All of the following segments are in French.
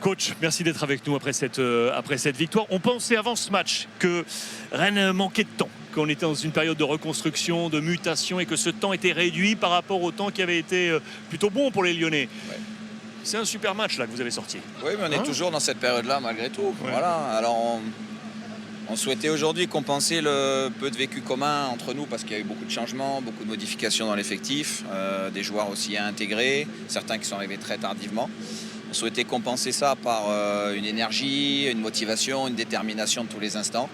Coach, merci d'être avec nous après cette victoire. On pensait avant ce match que Rennes manquait de temps, qu'on était dans une période de reconstruction, de mutation et que ce temps était réduit par rapport au temps qui avait été plutôt bon pour les Lyonnais. Ouais. C'est un super match là que vous avez sorti. Oui, mais on est toujours dans cette période-là malgré tout. Ouais. Voilà. Alors on souhaitait aujourd'hui compenser le peu de vécu commun entre nous parce qu'il y a eu beaucoup de changements, beaucoup de modifications dans l'effectif, des joueurs aussi à intégrer, certains qui sont arrivés très tardivement. On souhaitait compenser ça par une énergie, une motivation, une détermination de tous les instants.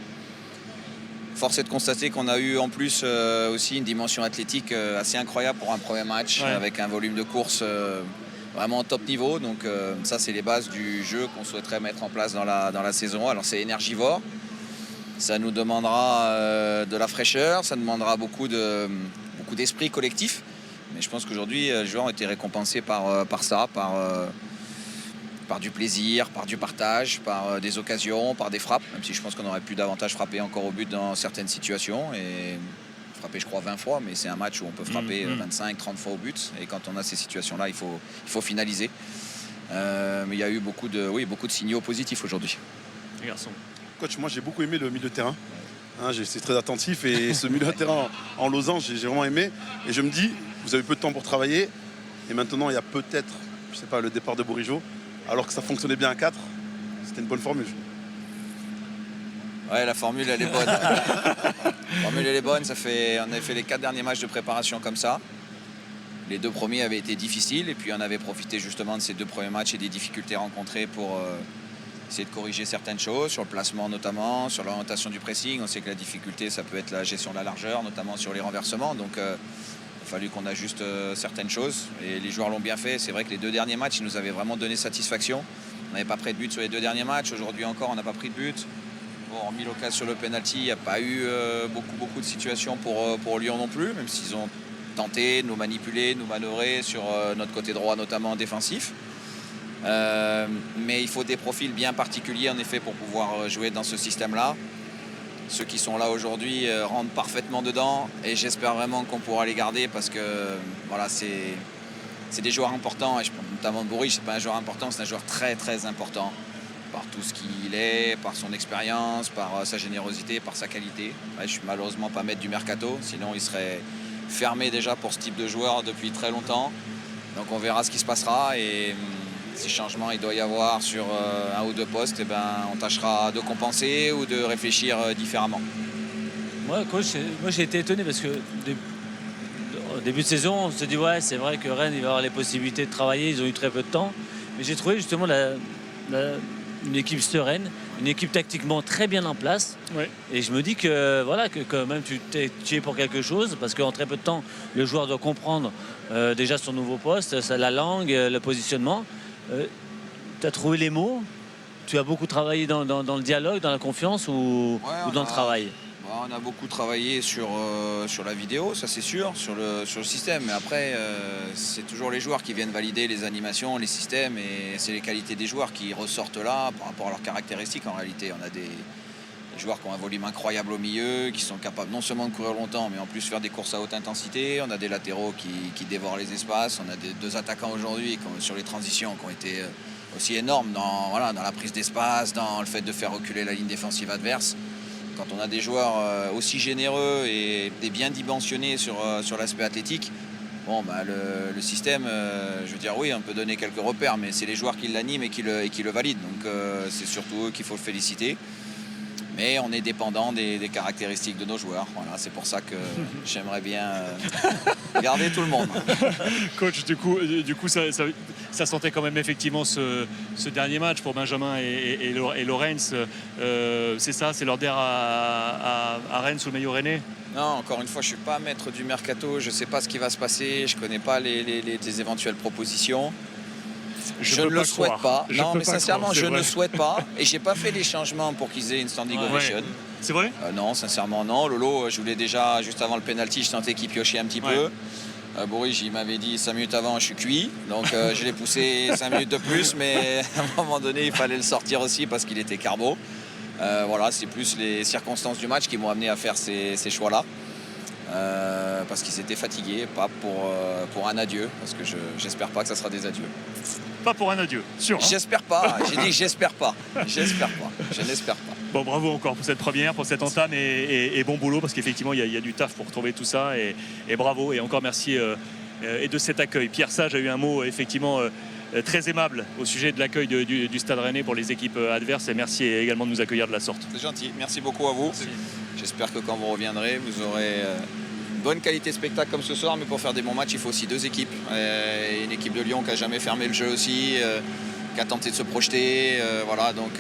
Force est de constater qu'on a eu en plus aussi une dimension athlétique assez incroyable pour un premier match, avec un volume de course vraiment au top niveau. Donc ça, c'est les bases du jeu qu'on souhaiterait mettre en place dans la saison. Alors c'est énergivore, ça nous demandera de la fraîcheur, ça demandera beaucoup d'esprit collectif. Mais je pense qu'aujourd'hui, les joueurs ont été récompensés par ça, par du plaisir, par du partage, par des occasions, par des frappes, même si je pense qu'on aurait pu davantage frapper encore au but dans certaines situations. Et frapper, je crois, 20 fois, mais c'est un match où on peut frapper 25, 30 fois au but. Et quand on a ces situations-là, il faut finaliser. Mais il y a eu beaucoup de signaux positifs aujourd'hui. Les garçons. Coach, moi j'ai beaucoup aimé le milieu de terrain. C'est très attentif et ce milieu de terrain en losange, j'ai vraiment aimé. Et je me dis, vous avez peu de temps pour travailler. Et maintenant, il y a peut-être, je sais pas, le départ de Bourigeaud. Alors que ça fonctionnait bien à 4, c'était une bonne formule. Ouais, la formule, elle est bonne. La formule, elle est bonne. On avait fait les 4 derniers matchs de préparation comme ça. Les 2 premiers avaient été difficiles. Et puis, on avait profité justement de ces 2 premiers matchs et des difficultés rencontrées pour essayer de corriger certaines choses, sur le placement notamment, sur l'orientation du pressing. On sait que la difficulté, ça peut être la gestion de la largeur, notamment sur les renversements. Donc, il a fallu qu'on ajuste certaines choses et les joueurs l'ont bien fait. C'est vrai que les 2 derniers matchs, ils nous avaient vraiment donné satisfaction. On n'avait pas pris de but sur les 2 derniers matchs. Aujourd'hui encore, on n'a pas pris de but. Bon, hormis l'occasion sur le penalty, il n'y a pas eu beaucoup de situations pour Lyon non plus, même s'ils ont tenté de nous manipuler, de nous manœuvrer sur notre côté droit, notamment défensif. Mais il faut des profils bien particuliers en effet pour pouvoir jouer dans ce système-là. Ceux qui sont là aujourd'hui rentrent parfaitement dedans et j'espère vraiment qu'on pourra les garder parce que voilà, c'est des joueurs importants et je pense notamment de Bourigeaud, c'est pas un joueur important, c'est un joueur très très important par tout ce qu'il est, par son expérience, par sa générosité, par sa qualité. Je suis malheureusement pas maître du mercato, sinon il serait fermé déjà pour ce type de joueur depuis très longtemps. Donc on verra ce qui se passera et si changement il doit y avoir sur un ou 2 postes, eh ben, on tâchera de compenser ou de réfléchir différemment. Moi, coach, j'ai été étonné parce que au début de saison, on se dit ouais, c'est vrai que Rennes il va avoir les possibilités de travailler, ils ont eu très peu de temps. Mais j'ai trouvé justement une équipe sereine, une équipe tactiquement très bien en place. Ouais. Et je me dis que voilà, que quand même tu es pour quelque chose parce qu'en très peu de temps, le joueur doit comprendre déjà son nouveau poste, la langue, le positionnement. Tu as trouvé les mots, tu as beaucoup travaillé dans le dialogue, dans la confiance ou dans le travail? On a beaucoup travaillé sur la vidéo, ça c'est sûr, sur le système. Mais après, c'est toujours les joueurs qui viennent valider les animations, les systèmes. Et c'est les qualités des joueurs qui ressortent là par rapport à leurs caractéristiques. En réalité, on a des joueurs qui ont un volume incroyable au milieu, qui sont capables non seulement de courir longtemps, mais en plus faire des courses à haute intensité. On a des latéraux qui dévorent les espaces. On a 2 attaquants aujourd'hui sur les transitions qui ont été aussi énormes dans la prise d'espace, dans le fait de faire reculer la ligne défensive adverse. Quand on a des joueurs aussi généreux et bien dimensionnés sur l'aspect athlétique, bon, bah, le système, je veux dire, oui, on peut donner quelques repères, mais c'est les joueurs qui l'animent et qui le valident. Donc c'est surtout eux qu'il faut féliciter. Mais on est dépendant des caractéristiques de nos joueurs. Voilà, c'est pour ça que j'aimerais bien garder tout le monde. Coach, du coup ça sentait quand même effectivement ce dernier match pour Benjamin et Lorenz. C'est ça, c'est leur der à Rennes sous le maillot rennais? Non, encore une fois, je ne suis pas maître du mercato. Je ne sais pas ce qui va se passer. Je ne connais pas les éventuelles propositions. Je ne le souhaite pas. Non, mais sincèrement, je ne souhaite pas. Et j'ai pas fait les changements pour qu'ils aient une standing ovation. C'est vrai? Non, sincèrement, non. Lolo, je voulais déjà, juste avant le penalty, je sentais qu'il piochait un petit peu. Bourigeaud, il m'avait dit 5 minutes avant, je suis cuit. Donc je l'ai poussé 5 minutes de plus. Mais à un moment donné, il fallait le sortir aussi parce qu'il était carbo. Voilà, c'est plus les circonstances du match qui m'ont amené à faire ces choix-là. parce qu'ils étaient fatigués, pas pour un adieu, parce que j'espère pas que ça sera des adieux. Pas pour un adieu, sûr. Hein. J'espère pas, j'ai dit j'espère pas. J'espère pas, je n'espère pas. Bon, bravo encore pour cette première, pour cette entame et bon boulot parce qu'effectivement il y a du taf pour trouver tout ça et bravo et encore merci et de cet accueil. Pierre Sage a eu un mot effectivement très aimable au sujet de l'accueil du Stade Rennais pour les équipes adverses et merci également de nous accueillir de la sorte. C'est gentil, merci beaucoup à vous. J'espère que quand vous reviendrez, vous aurez une bonne qualité de spectacle comme ce soir, mais pour faire des bons matchs, il faut aussi deux équipes. Et une équipe de Lyon qui n'a jamais fermé le jeu aussi, qui a tenté de se projeter. Voilà, donc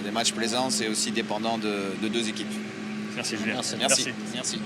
des matchs plaisants, c'est aussi dépendant de deux équipes. Merci Julien. Merci.